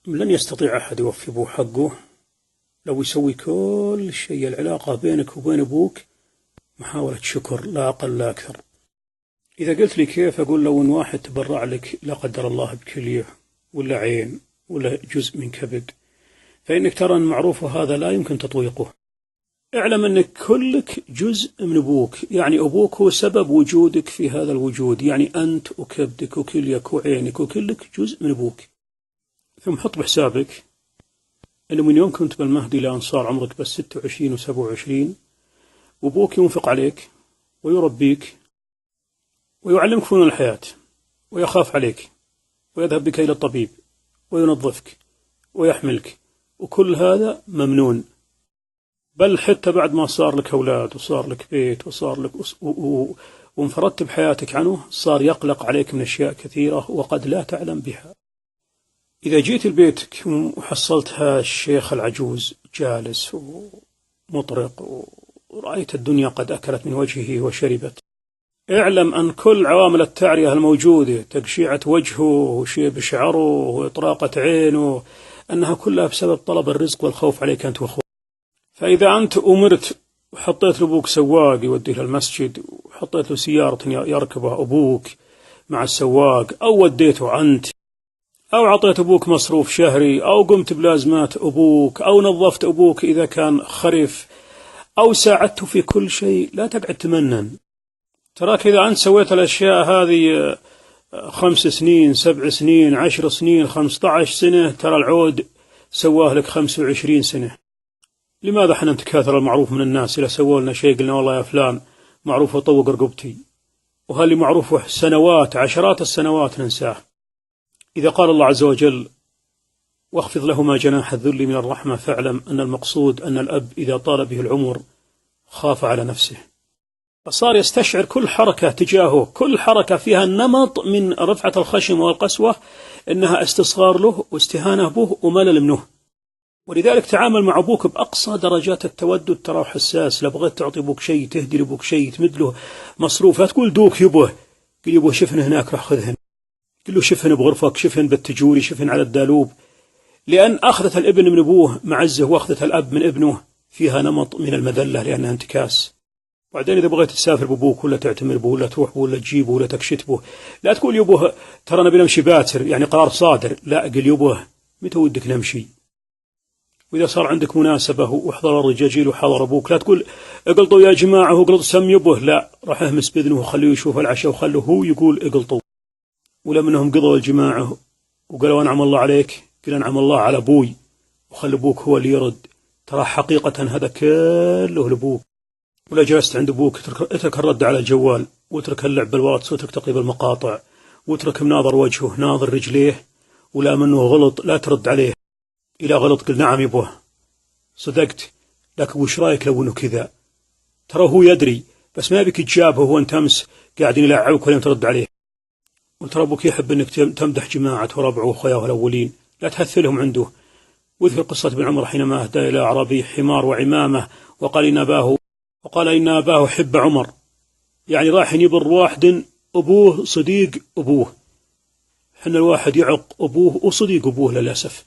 لن يستطيع أحد يوفي أبوه حقه لو يسوي كل شيء. العلاقة بينك وبين أبوك محاولة شكر لا أقل لا أكثر. إذا قلت لي كيف، أقول لو أن واحد تبرع لك لا قدر الله بكلية ولا عين ولا جزء من كبد، فإنك ترى أن معروفه هذا لا يمكن تطويقه. اعلم أنك كلك جزء من أبوك، يعني أبوك هو سبب وجودك في هذا الوجود، يعني أنت وكبدك وكليك وعينك وكلك جزء من أبوك. ثم حط بحسابك أنه من يوم كنت بالمهدي لأن صار عمرك بس 26 و27، وأبوك ينفق عليك ويربيك ويعلمك فنون الحياة ويخاف عليك ويذهب بك إلى الطبيب وينظفك ويحملك، وكل هذا ممنون. بل حتى بعد ما صار لك أولاد وصار لك بيت وصار لك وانفردت بحياتك عنه، صار يقلق عليك من أشياء كثيرة وقد لا تعلم بها. إذا جيت لبيتك وحصلتها الشيخ العجوز جالس ومطرق ورأيت الدنيا قد أكلت من وجهه وشربت، اعلم أن كل عوامل التعرية الموجودة، تقشيعة وجهه وشيب شعره وإطراقة عينه، أنها كلها بسبب طلب الرزق والخوف عليك أنت وأخوك. فإذا أنت أمرت وحطيت لأبوك سواق يوديه للمسجد، وحطيت له سيارة يركبها أبوك مع السواق، أو وديته أنت، أو عطيت أبوك مصروف شهري، أو قمت بلازمات أبوك، أو نظفت أبوك إذا كان خرف، أو ساعدته في كل شيء، لا تقعد تمنن. تراك إذا أنت سويت الأشياء هذه 5 سنين 7 سنين 10 سنين 15 سنة، ترى العود سواه لك 25 سنة. لماذا حنا نتكاثر المعروف من الناس؟ إذا سووا لنا شيء قلنا والله يا فلان معروف طوق رقبتي، وهاللي معروفه سنوات عشرات السنوات ننساه. إذا قال الله عز وجل واخفض لهما جناح الذل من الرحمة، فاعلم أن المقصود أن الأب إذا طال به العمر خاف على نفسه، فصار يستشعر كل حركة تجاهه، كل حركة فيها النمط من رفعة الخشم والقسوة إنها استصغار له واستهانة به وملل منه. ولذلك تعامل مع أبوك بأقصى درجات التودد، ترى حساس. لو بغيت تعطي أبوك شيء، تهدي لأبوك شيء، تمد له مصروف، لا تقول دوك يبوه، قل يبوه شفن هناك راح خذهن، قل له شفن بغرفك، شفن بالتجوري، شفن على الدالوب. لأن أخذة الابن من أبوه معزه، وأخذة الأب من ابنه فيها نمط من المذلة لأنها انتكاس. وبعدين إذا بغيت تسافر بأبوك ولا تعتمر به ولا تروح ولا تجيبه ولا تكشت به، لا تقول يبوه ترى نبي نمشي باتر يعني قرار صادر، لا قل يبوه متى ودك نمشي. وإذا صار عندك مناسبة وحضر الرجاجيل وحضر أبوك، لا تقول اقلطوا يا جماعة وقلط سم يبوه، لا، راح اهمس بإذنه وخليه يشوف العشاء وخليه هو يقول اقلطوا. ولا منهم قضوا الجماعة وقالوا أنعم الله عليك، قل أنعم الله على أبوي، وخلي أبوك هو اللي يرد. ترى حقيقة هذا كله لأبوك. ولا جلست عند أبوك اترك الرد على الجوال، واترك اللعب بالواتس، واترك تقريب المقاطع، واترك مناظر وجهه ناظر رجليه، ولا منه غلط لا ترد عليه. إلى غلط قل نعم يبوه صدقت، لكن وش رأيك لو أنه كذا؟ ترى هو يدري بس ما بك تجابه، هو أنت أمس قاعدين يلعبك ولا ترد عليه. وترى أبوك يحب أنك تمدح جماعة وربعه وخياه الأولين، لا تهثلهم عنده. واذكر قصة ابن عمر حينما أهدى إلى أعرابي حمار وعمامة وقال إن أباه حب عمر، يعني راح يبر واحد أبوه صديق أبوه. حنا الواحد يعق أبوه وصديق أبوه للأسف.